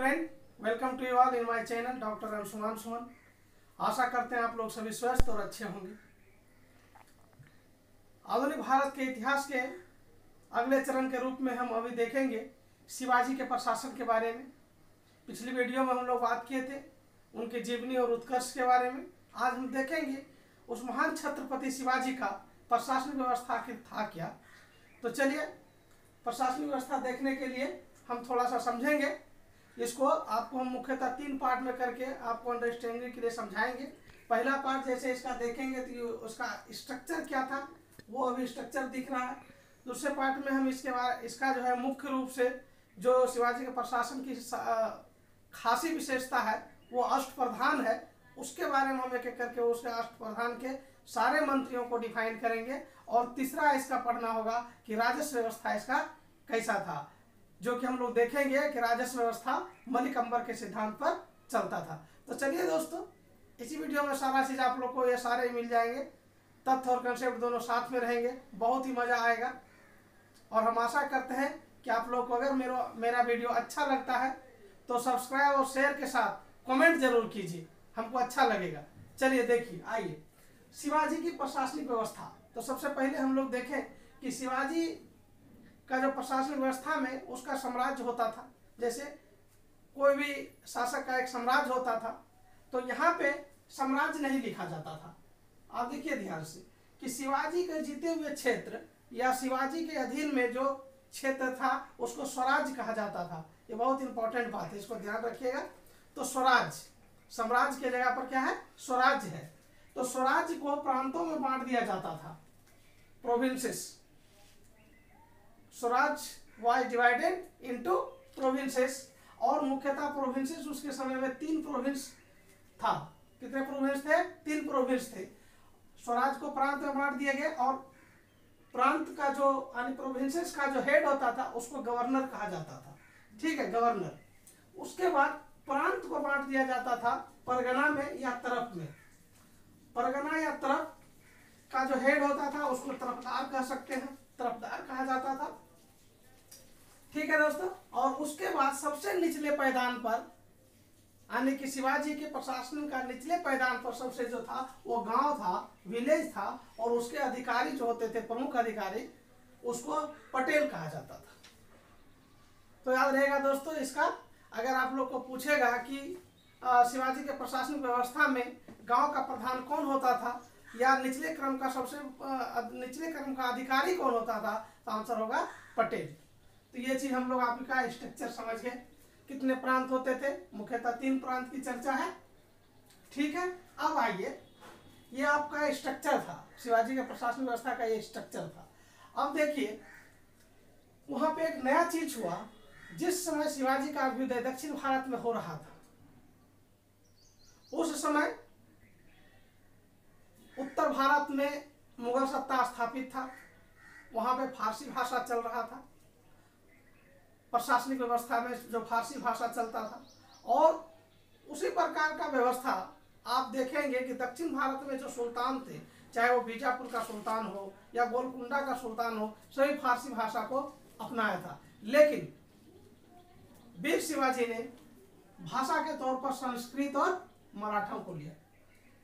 Friend, welcome to you all in my channel doctor Anshuman Suman. आशा करते हैं आप लोग सभी स्वस्थ और अच्छे होंगे। आधुनिक भारत के इतिहास के अगले चरण के रूप में हम अभी देखेंगे शिवाजी के प्रशासन के बारे में। पिछली वीडियो में हम लोग बात किए थे उनके जीवनी और उत्कर्ष के बारे में। आज हम देखेंगे उस महान छत्रपति शिवाजी का प्रशासनिक व्यवस्था आखिर था क्या। तो चलिए, प्रशासनिक व्यवस्था देखने के लिए हम थोड़ा सा समझेंगे इसको। आपको हम मुख्यतः 3 पार्ट में करके आपको अंडरस्टैंडिंग के लिए समझाएंगे। पहला पार्ट जैसे इसका देखेंगे तो उसका स्ट्रक्चर क्या था, वो अभी स्ट्रक्चर दिख रहा है। दूसरे पार्ट में हम इसका जो है मुख्य रूप से जो शिवाजी के प्रशासन की खासी विशेषता है वो अष्टप्रधान है, उसके बारे में हम एक एक करके उसके अष्टप्रधान के सारे मंत्रियों को डिफाइन करेंगे। और तीसरा इसका पढ़ना होगा कि राजस्व व्यवस्था इसका कैसा था, जो कि हम लोग देखेंगे कि राजस्व व्यवस्था मलिक अंबर के सिद्धांत पर चलता था। तो चलिए दोस्तों, इसी वीडियो में सारा चीज़ आप लोग को ये सारे मिल जाएंगे। तथ्य और कंसेप्ट दोनों साथ में रहेंगे, बहुत ही मज़ा आएगा। और हम आशा करते हैं कि आप लोग को अगर मेरा वीडियो अच्छा लगता है तो सब्सक्राइब और शेयर के साथ कमेंट जरूर कीजिए, हमको अच्छा लगेगा। चलिए देखिए, आइए शिवाजी की प्रशासनिक व्यवस्था। तो सबसे पहले हम लोग देखें कि शिवाजी का जो प्रशासनिक व्यवस्था में उसका साम्राज्य होता था। जैसे कोई भी शासक का एक साम्राज्य होता था, तो यहाँ पे साम्राज्य नहीं लिखा जाता था। आप देखिए ध्यान से कि शिवाजी के जीते हुए क्षेत्र या शिवाजी के अधीन में जो क्षेत्र था उसको स्वराज्य कहा जाता था। ये बहुत इंपॉर्टेंट बात है, इसको ध्यान रखिएगा। तो स्वराज्य, साम्राज्य के जगह पर क्या है, स्वराज्य है। तो स्वराज्य को प्रांतों में बांट दिया जाता था, provinces. Swaraj was divided into provinces. और मुख्यतः प्रोविंसेस उसके समय में 3 प्रोविंस था। कितने प्रोविंस थे? 3 प्रोविंस थे। स्वराज को प्रांत में बांट दिए गए और प्रांत का जो यानी प्रोविंसेस का जो हेड होता था उसको गवर्नर कहा जाता था। ठीक है, गवर्नर। उसके बाद प्रांत को बांट दिया जाता था परगना में या तरफ में। परगना या तरफ का जो हेड होता था उसको तरफदार कह सकते हैं, तरफदार कहा जाता था। ठीक है दोस्तों। और उसके बाद सबसे निचले पैदान पर यानी कि शिवाजी के प्रशासन का निचले पैदान पर सबसे जो था वो गांव था, विलेज था। और उसके अधिकारी जो होते थे, प्रमुख अधिकारी, उसको पटेल कहा जाता था। तो याद रहेगा दोस्तों इसका। अगर आप लोग को पूछेगा कि शिवाजी के प्रशासनिक व्यवस्था में गांव का प्रधान कौन होता था या निचले क्रम का निचले क्रम का अधिकारी कौन होता था, तो आंसर होगा पटेल। तो ये चीज हम लोग आपका स्ट्रक्चर समझ गए। कितने प्रांत होते थे? मुख्यतः 3 प्रांत की चर्चा है। ठीक है, अब आइए, ये आपका स्ट्रक्चर था, शिवाजी के प्रशासनिक व्यवस्था का ये स्ट्रक्चर था। अब देखिए, वहां पे एक नया चीज हुआ। जिस समय शिवाजी का अभ्युदय दक्षिण भारत में हो रहा था, उस समय उत्तर भारत में मुगल सत्ता स्थापित था। वहां पे फारसी भाषा चल रहा था। प्रशासनिक व्यवस्था में जो फारसी भाषा चलता था, और उसी प्रकार का व्यवस्था आप देखेंगे कि दक्षिण भारत में जो सुल्तान थे, चाहे वो बीजापुर का सुल्तान हो या गोलकुंडा का सुल्तान हो, सभी फारसी भाषा को अपनाया था। लेकिन वीर शिवाजी ने भाषा के तौर पर संस्कृत और मराठा को लिया,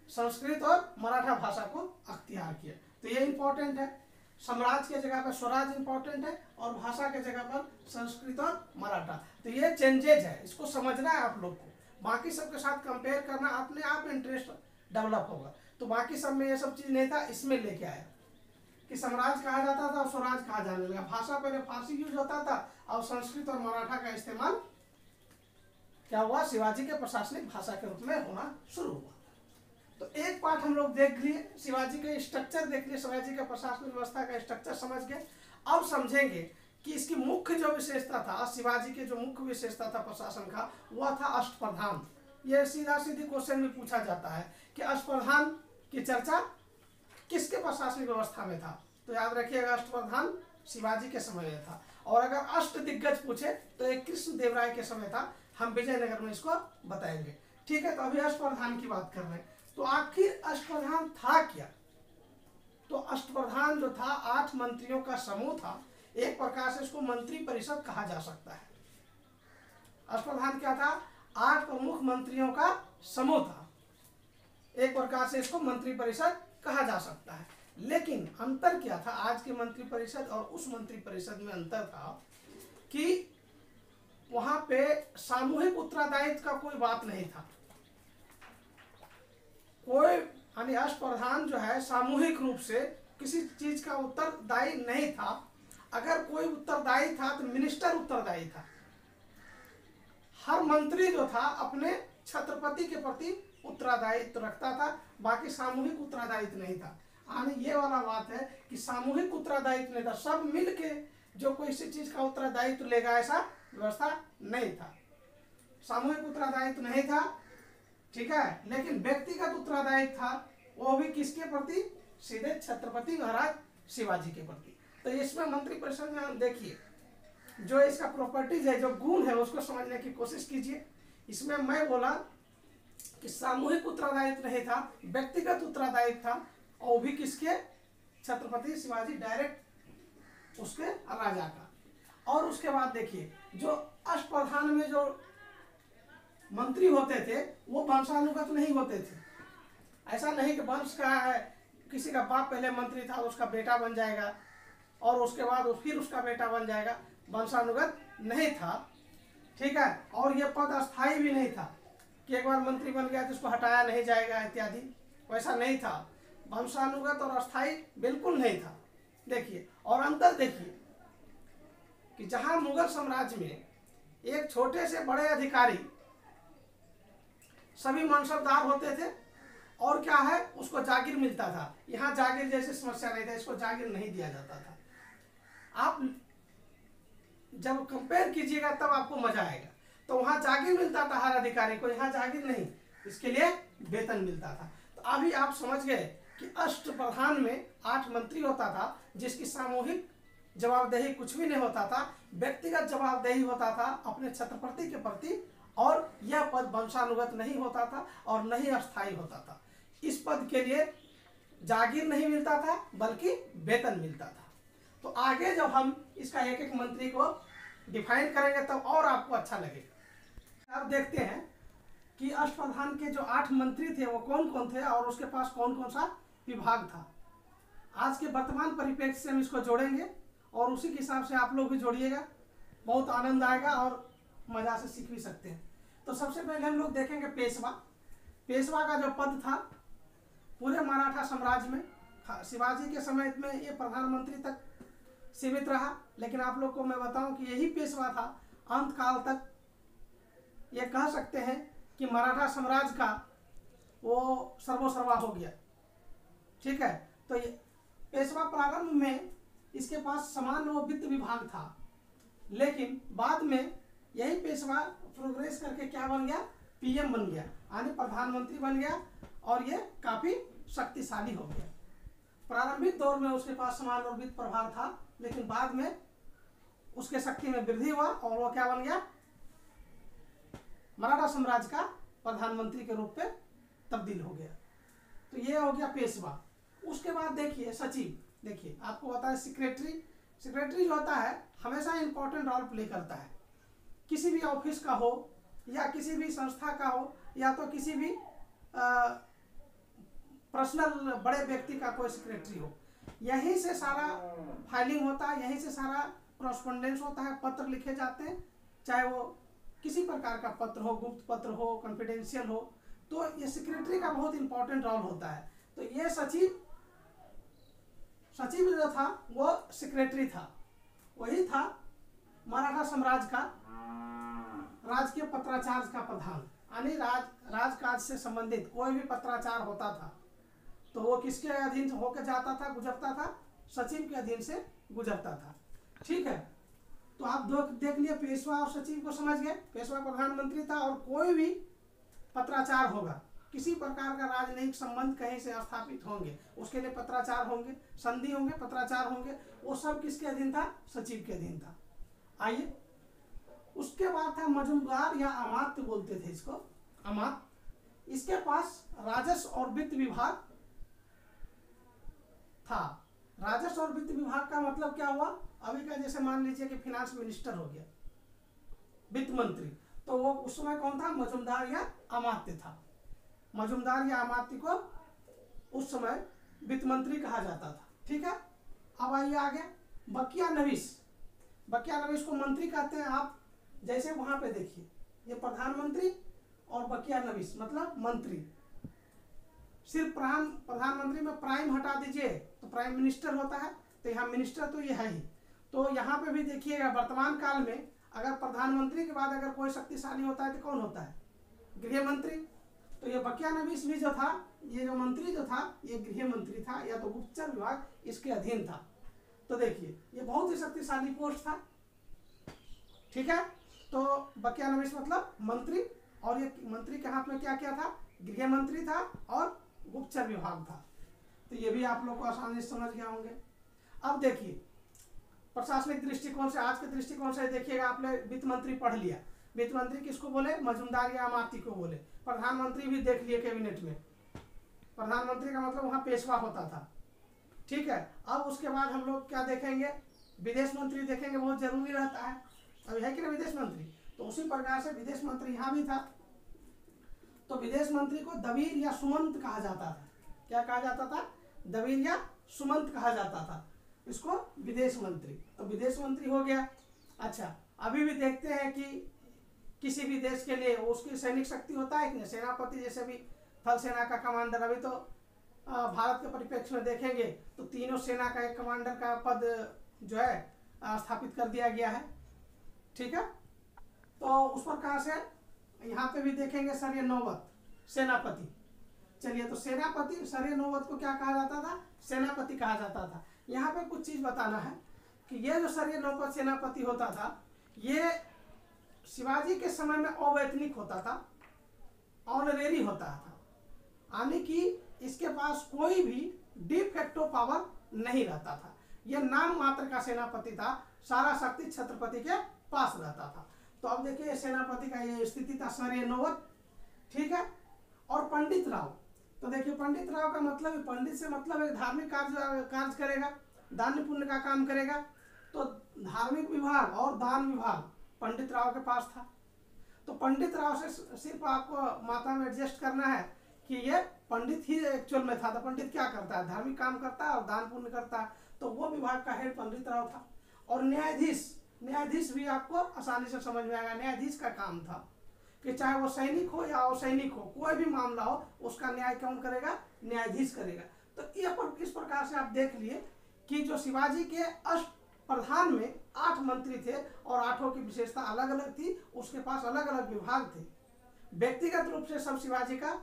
संस्कृत और मराठा भाषा को अख्तियार किया। तो ये इंपॉर्टेंट है। साम्राज्य के जगह पर स्वराज इंपॉर्टेंट है और भाषा के जगह पर संस्कृत और मराठा। तो ये चेंजेज है, इसको समझना है आप लोग को। बाकी सबके साथ कंपेयर करना, अपने आप इंटरेस्ट डेवलप होगा। तो बाकी सब में ये सब चीज नहीं था, इसमें लेके आया कि साम्राज्य कहा जाता था और स्वराज कहा जाने लगा। भाषा पहले फारसी यूज होता था और संस्कृत और मराठा का इस्तेमाल क्या हुआ, शिवाजी के प्रशासनिक भाषा के रूप में होना शुरू हुआ। तो एक पार्ट हम लोग देख लिए, शिवाजी के स्ट्रक्चर देख लिए, शिवाजी के प्रशासनिक व्यवस्था का स्ट्रक्चर समझ गए। अब समझेंगे कि इसकी मुख्य जो विशेषता था, शिवाजी के जो मुख्य विशेषता था प्रशासन का, वह था अष्टप्रधान। यह सीधा सीधी क्वेश्चन में पूछा जाता है कि अष्टप्रधान की चर्चा किसके प्रशासनिक व्यवस्था में था। तो याद रखिएगा, अष्टप्रधान शिवाजी के समय में था। और अगर अष्ट दिग्गज पूछे तो एक कृष्ण देव राय के समय था। हम विजयनगर में इसको बताएंगे। ठीक है, तो अभी अष्टप्रधान की बात कर रहे हैं। तो आखिर अष्टप्रधान था क्या? तो अष्टप्रधान जो था 8 मंत्रियों का समूह था। एक प्रकार से इसको मंत्री परिषद कहा जा सकता है। अष्टप्रधान क्या था? 8 प्रमुख मंत्रियों का समूह था। एक प्रकार से इसको मंत्रिपरिषद कहा जा सकता है। लेकिन अंतर क्या था? आज के मंत्रिपरिषद और उस मंत्रिपरिषद में अंतर था कि वहां पे सामूहिक उत्तरदायित्व का कोई बात नहीं था। कोई यानी अष्टप्रधान जो है सामूहिक रूप से किसी चीज का उत्तरदायी नहीं था। अगर कोई उत्तरदायी था तो मिनिस्टर उत्तरदायी था। हर मंत्री जो था अपने छत्रपति के प्रति उत्तरदायित्व रखता था, बाकी सामूहिक उत्तरदायित्व नहीं था। यानी ये वाला बात है कि सामूहिक उत्तरदायित्व नहीं था, सब मिलके जो कोई इसी चीज का उत्तरदायित्व लेगा ऐसा व्यवस्था नहीं था। सामूहिक उत्तरदायित्व नहीं था, ठीक है, लेकिन व्यक्तिगत उत्तरदायित्व था। वो भी किसके प्रति? सीधे छत्रपति महाराज शिवाजी के प्रति। तो इसमें मंत्रिपरिषद में देखिए जो इसका प्रॉपर्टीज है, जो गुण है, उसको समझने की कोशिश कीजिए। इसमें मैं बोला कि सामूहिक उत्तरदायित्व नहीं था, व्यक्तिगत उत्तरदायित्व था, और वो भी किसके? छत्रपति शिवाजी, डायरेक्ट उसके राजा का। और उसके बाद देखिए जो अष्टप्रधान में जो मंत्री होते थे वो वंशानुगत नहीं होते थे। ऐसा नहीं कि वंश का है, किसी का बाप पहले मंत्री था उसका बेटा बन जाएगा और उसके बाद फिर उसका बेटा बन जाएगा, वंशानुगत नहीं था, ठीक है। और ये पद अस्थायी भी नहीं था कि एक बार मंत्री बन गया तो उसको हटाया नहीं जाएगा इत्यादि, वैसा नहीं था। वंशानुगत और अस्थायी बिल्कुल नहीं था। देखिए और अंतर देखिए कि जहां मुगल साम्राज्य में एक छोटे से बड़े अधिकारी सभी मनसबदार होते थे और क्या है उसको जागीर मिलता था, यहाँ जागीर जैसी समस्या नहीं था, इसको जागीर नहीं दिया जाता था। आप जब कंपेयर कीजिएगा तब आपको मजा आएगा। तो वहां जागीर मिलता था हर अधिकारी को, यहाँ जागीर नहीं, इसके लिए वेतन मिलता था। तो अभी आप समझ गए कि अष्टप्रधान में 8 मंत्री होता था जिसकी सामूहिक जवाबदेही कुछ भी नहीं होता था, व्यक्तिगत जवाबदेही होता था अपने छत्रपति के प्रति, और यह पद वंशानुगत नहीं होता था और नहीं अस्थायी होता था। इस पद के लिए जागीर नहीं मिलता था बल्कि वेतन मिलता था। तो आगे जब हम इसका एक एक मंत्री को डिफाइन करेंगे तब और आपको अच्छा लगेगा। अब देखते हैं कि अष्टप्रधान के जो 8 मंत्री थे वो कौन कौन थे और उसके पास कौन कौन सा विभाग था। आज के वर्तमान परिप्रेक्ष्य से हम इसको जोड़ेंगे और उसी के हिसाब से आप लोग भी जोड़िएगा, बहुत आनंद आएगा और मजा से सीख भी सकते हैं। तो सबसे पहले हम लोग देखेंगे पेशवा। पेशवा का जो पद था पूरे मराठा साम्राज्य में शिवाजी के समय में ये प्रधानमंत्री तक सीमित रहा, लेकिन आप लोग को मैं बताऊं कि यही पेशवा था अंत काल तक। ये कह सकते हैं कि मराठा साम्राज्य का वो सर्वोसर्वा हो गया, ठीक है। तो ये पेशवा प्रारंभ में इसके पास समान वो वित्त विभाग था, लेकिन बाद में यही पेशवा प्रोग्रेस करके क्या बन गया? पीएम बन गया, यानी प्रधानमंत्री बन गया और ये काफी शक्तिशाली हो गया। प्रारंभिक दौर में उसके पास समान और वित्त प्रभार था, लेकिन बाद में उसके शक्ति में वृद्धि हुआ और वो क्या बन गया? मराठा साम्राज्य का प्रधानमंत्री के रूप में तब्दील हो गया। तो ये हो गया पेशवा। उसके बाद देखिए सचिव। देखिए आपको पता है सेक्रेटरी जो होता है हमेशा इंपॉर्टेंट रोल प्ले करता है, किसी भी ऑफिस का हो या किसी भी संस्था का हो या तो किसी भी पर्सनल बड़े व्यक्ति का कोई सेक्रेटरी हो। यहीं से सारा फाइलिंग होता है, यहीं से सारा कॉरस्पॉन्डेंस होता है, पत्र लिखे जाते हैं, चाहे वो किसी प्रकार का पत्र हो, गुप्त पत्र हो, कॉन्फिडेंशियल हो, तो ये सेक्रेटरी का बहुत इंपॉर्टेंट रोल होता है। तो ये सचिव जो था वो सेक्रेटरी था, वही था मराठा साम्राज्य का राजकीय पत्राचार का प्रधान, यानी राजकाज से संबंधित कोई भी पत्राचार होता था तो वो किसके अधीन होकर जाता था, गुजरता था? सचिव के अधीन से गुजरता था, ठीक है। तो आप देख लिए पेशवा और सचिव को समझ गए। पेशवा प्रधानमंत्री था और कोई भी पत्राचार होगा, किसी प्रकार का राजनयिक संबंध कहीं से स्थापित होंगे उसके लिए पत्राचार होंगे, संधि होंगे, पत्राचार होंगे, वो सब किसके अधीन था? सचिव के अधीन था। आइए उसके बाद था मजूमदार या अमात्य बोलते थे इसको, अमात्य। इसके पास राजस्व और वित्त विभाग था। राजस्व और वित्त विभाग का मतलब क्या हुआ? अभी का जैसे मान लीजिए कि फिनांस मिनिस्टर हो गया, वित्त मंत्री, तो वो उस समय कौन था, मजूमदार या अमात्य था। मजूमदार या अमात्य को उस समय वित्त मंत्री कहा जाता था। ठीक है, अब आइए आगे, बकिया नवीस। बकिया नवीस को मंत्री कहते हैं। आप जैसे वहां पे देखिए, ये प्रधानमंत्री और बकिया नवीस मतलब मंत्री। सिर्फ प्रधानमंत्री में प्राइम हटा दीजिए तो प्राइम मिनिस्टर होता है, तो यहाँ मिनिस्टर तो ये है ही। तो यहाँ पे भी देखिएगा, वर्तमान काल में अगर प्रधानमंत्री के बाद अगर कोई शक्तिशाली होता है तो कौन होता है, गृह मंत्री। तो ये बकिया नवीस भी जो था, ये जो मंत्री जो था, ये गृह मंत्री था या तो गुप्तचर विभाग इसके अधीन था। तो देखिए ये बहुत ही शक्तिशाली पोस्ट था। ठीक है, तो बकिया नवीस मतलब मंत्री, और ये मंत्री के हाथ में क्या क्या था, गृह मंत्री था और गुप्तचर विभाग था। तो ये भी आप लोग को आसानी से समझ गए होंगे। अब देखिए प्रशासनिक दृष्टिकोण से, आज के दृष्टिकोण से देखिएगा, आपने वित्त मंत्री पढ़ लिया। वित्त मंत्री किसको बोले, मजूमदार या अमात्य को बोले। प्रधानमंत्री भी देख लिए कैबिनेट में, प्रधानमंत्री का मतलब वहां पेशवा होता था। ठीक है, अब उसके बाद हम लोग क्या देखेंगे, विदेश मंत्री देखेंगे, बहुत जरूरी रहता है। अभी है कि ना विदेश मंत्री, तो उसी प्रकार से विदेश मंत्री यहाँ भी था। तो विदेश मंत्री को दबीर या सुमंत कहा जाता था। क्या कहा जाता था, दबीर या सुमंत कहा जाता था इसको, विदेश मंत्री। तो विदेश मंत्री हो गया। अच्छा, अभी भी देखते हैं कि किसी भी देश के लिए उसकी सैनिक शक्ति होता है कि नहीं, सेनापति जैसे भी थल सेना का कमांडर। अभी तो भारत के परिप्रेक्ष्य में देखेंगे तो तीनों सेना का एक कमांडर का पद जो है स्थापित कर दिया गया है। ठीक है, तो उस प्रकार से यहाँ पे भी देखेंगे सर नौबत सेनापति। चलिए, तो सेनापति सर नौबत को क्या कहा जाता था, सेनापति कहा जाता था। यहाँ पे कुछ चीज बताना है कि ये जो सर नौबत सेनापति होता था, ये शिवाजी के समय में अवैतनिक होता था, ऑनरेरी होता था, यानी कि इसके पास कोई भी डिफेक्टो पावर नहीं रहता था। यह नाम मात्र का सेनापति था, सारा शक्ति छत्रपति के पास रहता था। तो अब देखिए सेनापति का ये स्थिति था सर नौबत। ठीक है, और पंडित राव। तो देखिए पंडित राव का मतलब, पंडित से मतलब एक धार्मिक कार्य करेगा, दान पुण्य का काम करेगा। तो धार्मिक विभाग और दान विभाग पंडित राव के पास था। तो पंडित राव से सिर्फ आपको मात्रा में एडजस्ट करना है कि ये पंडित ही एक्चुअल में था। तो पंडित क्या करता है, धार्मिक काम करता है और दान पुण्य करता है। तो वो विभाग का हेड पंडित राव था। और न्यायाधीश भी आपको आसानी से समझ में आएगा। न्यायाधीश का काम था कि चाहे वो सैनिक हो या असैनिक हो, कोई भी मामला हो उसका न्याय कौन करेगा, न्यायाधीश करेगा। तो ये इस प्रकार से आप देख लिए कि जो शिवाजी के अष्ट प्रधान में 8 मंत्री थे और 8 की विशेषता अलग अलग थी, उसके पास अलग अलग विभाग थे। व्यक्तिगत रूप से सब शिवाजी का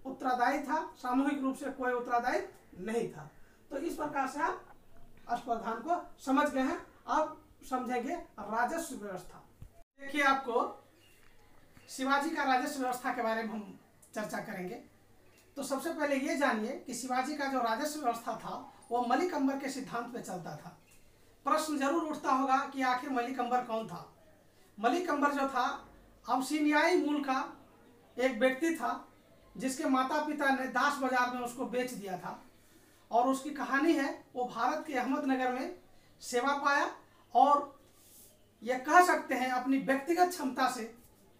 उत्तरदायी था, सामूहिक रूप से कोई उत्तरदायी नहीं था। तो इस प्रकार से आप अष्ट प्रधान को समझ गए हैं। अब समझेंगे राजस्व व्यवस्था। देखिए, आपको शिवाजी का राजस्व व्यवस्था के बारे में हम चर्चा करेंगे। तो सबसे पहले ये जानिए कि शिवाजी का जो राजस्व व्यवस्था था वो मलिक अंबर के सिद्धांत पे चलता था। प्रश्न जरूर उठता होगा कि आखिर मलिक अंबर कौन था। मलिक अंबर जो था अबसीनियाई मूल का एक व्यक्ति था, जिसके माता पिता ने दास बाजार में उसको बेच दिया था। और उसकी कहानी है, वो भारत के अहमदनगर में सेवा पाया और यह कह सकते हैं अपनी व्यक्तिगत क्षमता से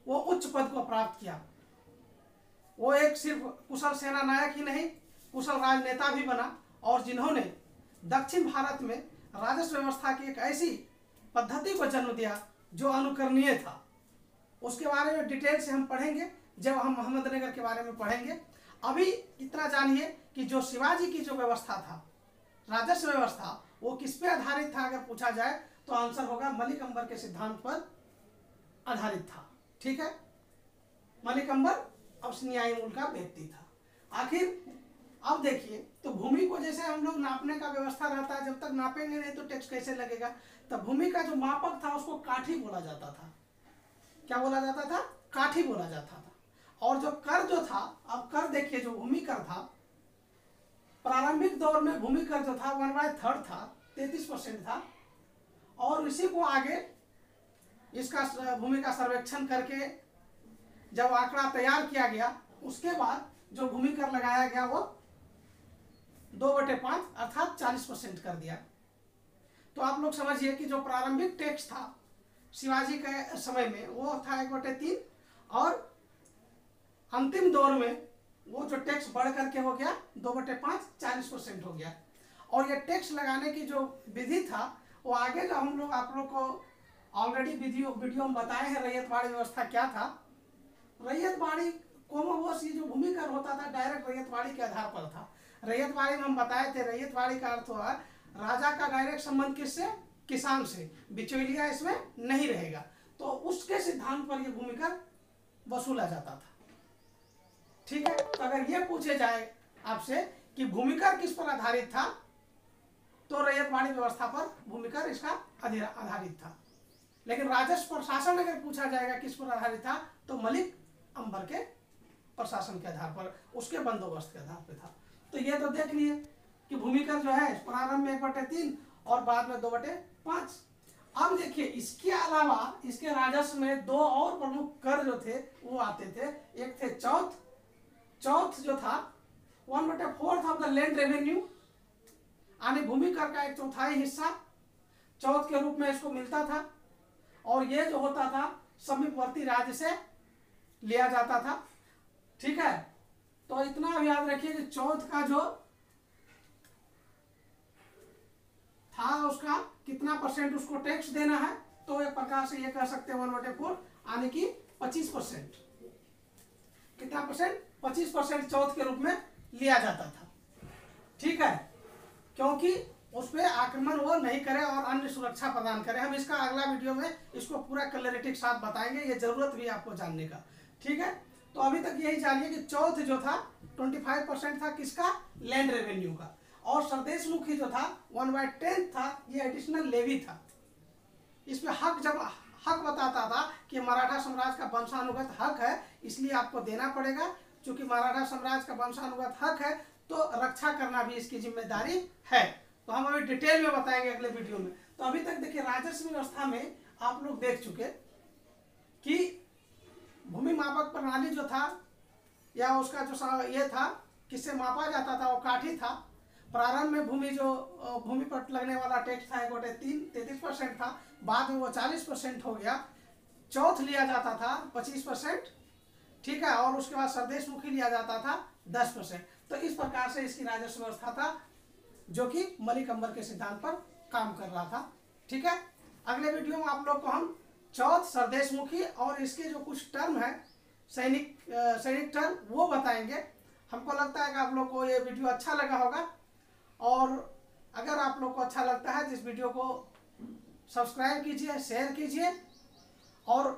वो उच्च पद को प्राप्त किया। वो एक सिर्फ कुशल सेना नायक ही नहीं, कुशल राजनेता भी बना, और जिन्होंने दक्षिण भारत में राजस्व व्यवस्था की एक ऐसी पद्धति को जन्म दिया जो अनुकरणीय था। उसके बारे में डिटेल से हम पढ़ेंगे जब हम अहमदनगर के बारे में पढ़ेंगे। अभी इतना जानिए कि जो शिवाजी की जो व्यवस्था था, राजस्व व्यवस्था, वो किस पे आधारित था। अगर पूछा जाए तो आंसर होगा मलिक अंबर के सिद्धांत पर आधारित था। ठीक है, मलिक अंबर अबसीनियाई मूल का व्यक्ति था। आखिर अब देखिए, तो भूमि को जैसे हम लोग नापने का व्यवस्था रहता है, जब तक नापेंगे नहीं तो टैक्स कैसे लगेगा। तब भूमि का जो मापक था उसको काठी बोला जाता था। क्या बोला जाता था, काठी बोला जाता था। और जो कर जो था, अब कर देखिए, जो भूमि कर था, प्रारंभिक दौर में भूमि कर जो था 1/3 था, 33% था। और इसी को आगे इसका भूमि का सर्वेक्षण करके जब आंकड़ा तैयार किया गया, उसके बाद जो भूमि कर लगाया गया वो 2/5 अर्थात 40% कर दिया। तो आप लोग समझिए कि जो प्रारंभिक टैक्स था शिवाजी के समय में वो था 1/3, और अंतिम दौर में वो जो टैक्स बढ़ करके हो गया 2/5, 40% हो गया। और ये टैक्स लगाने की जो विधि था वो आगे जो हम लोग आप लोग को ऑलरेडी वीडियो में बताए हैं, रैयतवाड़ी व्यवस्था क्या था। रैयतवाड़ी कोमोवोस, ये जो भूमि कर होता था डायरेक्ट रैयतवाड़ी के आधार पर था। रैयतवाड़ी में हम बताए थे, रैयतवाड़ी का अर्थ हुआ राजा का डायरेक्ट संबंध किससे, किसान से, बिचौलिया इसमें नहीं रहेगा। तो उसके सिद्धांत पर यह भूमि कर वसूला जाता था। ठीक है, तो अगर यह पूछे जाए आपसे कि भूमि कर किस पर आधारित था, तो रैयतवाड़ी व्यवस्था पर भूमि कर इसका आधारित था। लेकिन राजस्व प्रशासन अगर पूछा जाएगा किस पर आधारित था, तो मलिक अंबर के प्रशासन के आधार पर, उसके बंदोबस्त के आधार पर था। तो ये तो देख लिए कि भूमि कर जो है प्रारंभ में 1/3 और बाद में 2/5। अब देखिए इसके अलावा इसके राजस्व में 2 और प्रमुख कर जो थे वो आते थे। एक थे चौथ जो था 1/4 ऑफ द लैंड रेवेन्यू, यानी भूमि कर का 1/4 हिस्सा चौथ के रूप में इसको मिलता था। और ये जो होता था समीपवर्ती राज्य से लिया जाता था। ठीक है, तो इतना भी याद रखिए कि चौथ का जो था उसका कितना % उसको टैक्स देना है, तो एक प्रकार से ये कह सकते हैं 1/4, यानी कि 25%। कितना %? 25% चौथ के रूप में लिया जाता था। ठीक है, क्योंकि उस पर आक्रमण वो नहीं करे और अन्य सुरक्षा प्रदान करे। हम इसका अगला वीडियो में इसको पूरा क्लैरिटी के साथ बताएंगे, ये जरूरत भी आपको जानने का। ठीक है, तो अभी तक यही जानिए कि चौथ जो था 25% था किसका, लैंड रेवेन्यू का। और सरदेशमुखी जो था 1/10 था, ये एडिशनल लेवी था। इसमें हक, जब हक बताता था कि मराठा साम्राज्य का वंशानुगत हक है, इसलिए आपको देना पड़ेगा। क्योंकि मराठा साम्राज्य का वंशानुगत हक है तो रक्षा करना भी इसकी जिम्मेदारी है। तो हम अभी डिटेल में बताएंगे अगले वीडियो में। तो अभी तक देखिए राजस्व व्यवस्था में आप लोग देख चुके कि भूमि मापक प्रणाली जो था या उसका जो ये था किससे मापा जाता था, वो काठी था। प्रारंभ में भूमि पर लगने वाला टैक्स था 1/33% था, बाद में वो 40% हो गया। चौथ लिया जाता था 25%। ठीक है, और उसके बाद सरदेशमुखी लिया जाता था 10%। तो इस प्रकार से इसकी राजस्व व्यवस्था था जो कि मलिक अंबर के सिद्धांत पर काम कर रहा था। ठीक है, अगले वीडियो में आप लोग को हम चौथ, सरदेशमुखी और इसके जो कुछ टर्म है सैनिक टर्म वो बताएंगे। हमको लगता है कि आप लोग को ये वीडियो अच्छा लगा होगा, और अगर आप लोग को अच्छा लगता है तो इस वीडियो को सब्सक्राइब कीजिए, शेयर कीजिए और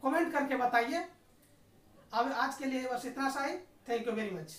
कमेंट करके बताइए। अब आज के लिए बस इतना सा ही। Thank you very much.